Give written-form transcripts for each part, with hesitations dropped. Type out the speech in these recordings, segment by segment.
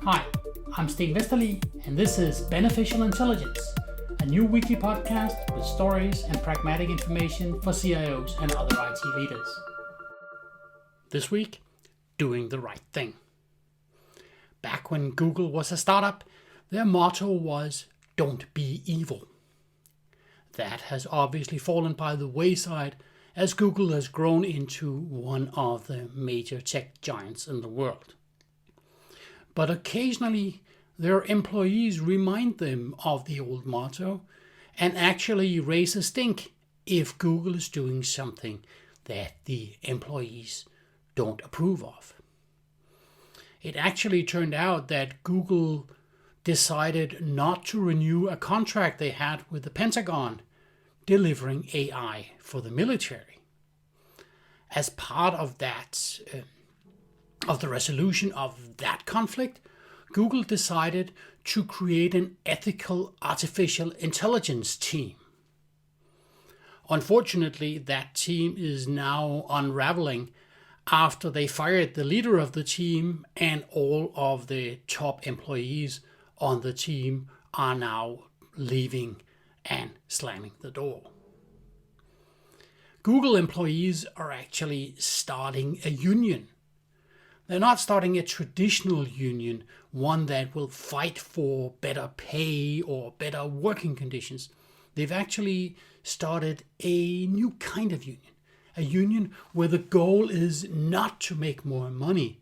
Hi, I'm Sten Vesterli, and this is Beneficial Intelligence, a new weekly podcast with stories and pragmatic information for CIOs and other IT leaders. This week, doing the right thing. Back when Google was a startup, their motto was, "Don't be evil." That has obviously fallen by the wayside as Google has grown into one of the major tech giants in the world. But occasionally, their employees remind them of the old motto and actually raise a stink if Google is doing something that the employees don't approve of. It actually turned out that Google decided not to renew a contract they had with the Pentagon delivering AI for the military. As part of that, of the resolution of that conflict, Google decided to create an ethical artificial intelligence team. Unfortunately, that team is now unraveling after they fired the leader of the team, and all of the top employees on the team are now leaving and slamming the door. Google employees are actually starting a union. They're not starting a traditional union, one that will fight for better pay or better working conditions. They've actually started a new kind of union, a union where the goal is not to make more money,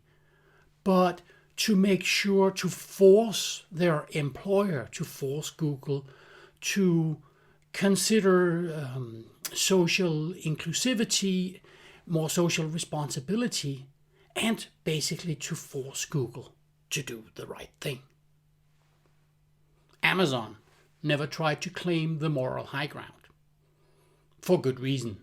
but to make sure to force their employer, to force Google to consider social inclusivity, more social responsibility, and basically to force Google to do the right thing. Amazon never tried to claim the moral high ground, for good reason.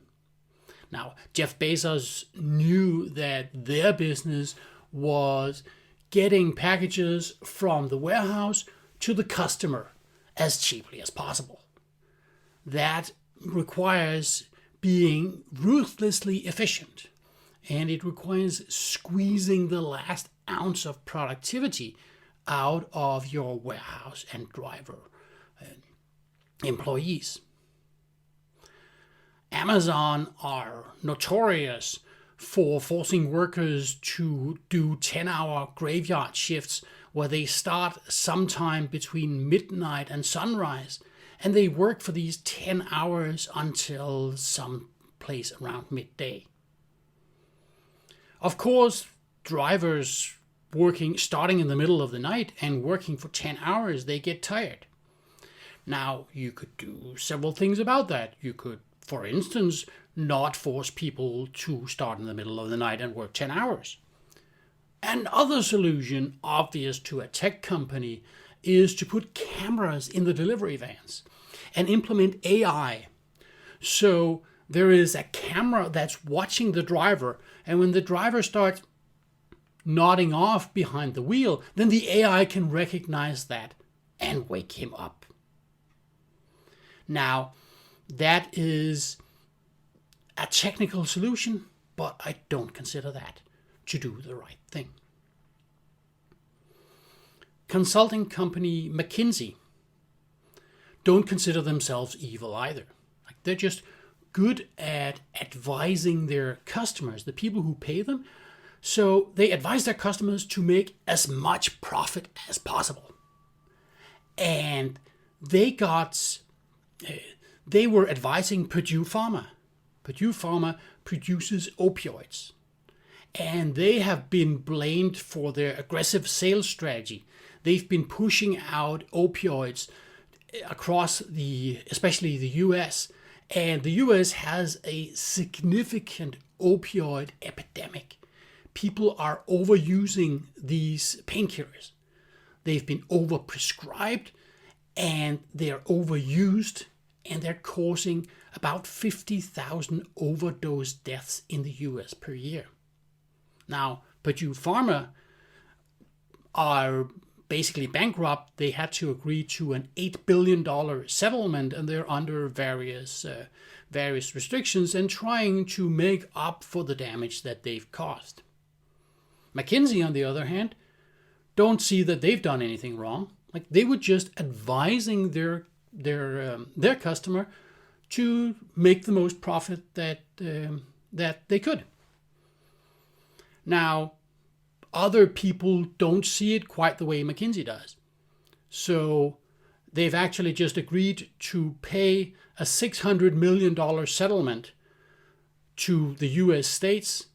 Now, Jeff Bezos knew that their business was getting packages from the warehouse to the customer as cheaply as possible. That requires being ruthlessly efficient, and it requires squeezing the last ounce of productivity out of your warehouse and driver employees. Amazon are notorious for forcing workers to do 10-hour graveyard shifts where they start sometime between midnight and sunrise, and they work for these 10 hours until some place around midday. Of course, drivers starting in the middle of the night and working for 10 hours, they get tired. Now, you could do several things about that. You could, for instance, not force people to start in the middle of the night and work 10 hours. Another solution, obvious to a tech company, is to put cameras in the delivery vans and implement AI. So there is a camera that's watching the driver, and when the driver starts nodding off behind the wheel, then the AI can recognize that and wake him up. Now, that is a technical solution, but I don't consider that to do the right thing. Consulting company McKinsey don't consider themselves evil either. They're just good at advising their customers, the people who pay them. So they advise their customers to make as much profit as possible. And they were advising Purdue Pharma. Purdue Pharma produces opioids, and they have been blamed for their aggressive sales strategy. They've been pushing out opioids across especially the US, and the US has a significant opioid epidemic. People are overusing these painkillers. They've been overprescribed, and they're overused, and they're causing about 50,000 overdose deaths in the US per year. Now, Purdue Pharma are basically bankrupt. They had to agree to an $8 billion settlement, and they're under various restrictions and trying to make up for the damage that they've caused. McKinsey, on the other hand, don't see that they've done anything wrong. Like, they were just advising their customer to make the most profit that they could. Now, other people don't see it quite the way McKinsey does. So they've actually just agreed to pay a $600 million settlement to the US states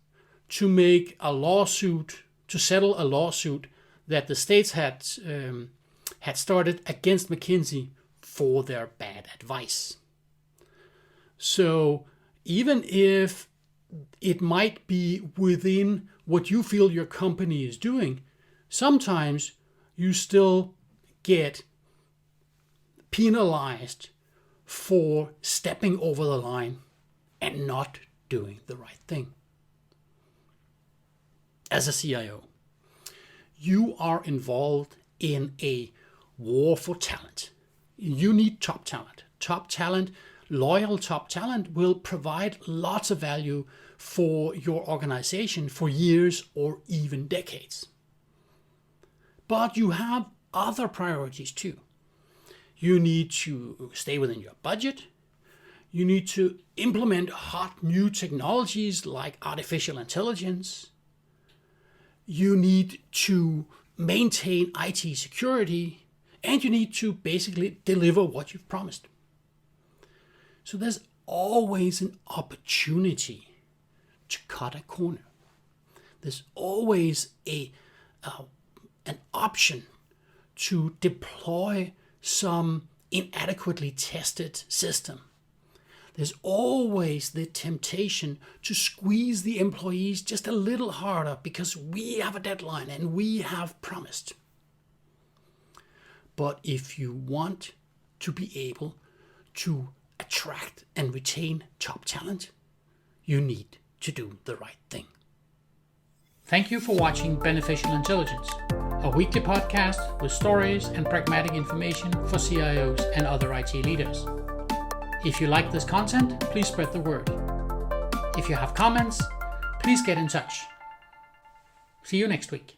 to make a lawsuit, to settle a lawsuit that the states had started against McKinsey for their bad advice. So even if it might be within what you feel your company is doing, sometimes you still get penalized for stepping over the line and not doing the right thing. As a CIO, you are involved in a war for talent. You need top talent. Top talent, loyal top talent, will provide lots of value for your organization for years or even decades. But you have other priorities too. You need to stay within your budget. You need to implement hot new technologies like artificial intelligence. You need to maintain IT security, and you need to basically deliver what you've promised. So there's always an opportunity to cut a corner. There's always an option to deploy some inadequately tested system. There's always the temptation to squeeze the employees just a little harder because we have a deadline and we have promised. But if you want to be able to attract and retain top talent, you need to do the right thing. Thank you for watching Beneficial Intelligence, a weekly podcast with stories and pragmatic information for CIOs and other IT leaders. If you like this content, please spread the word. If you have comments, please get in touch. See you next week.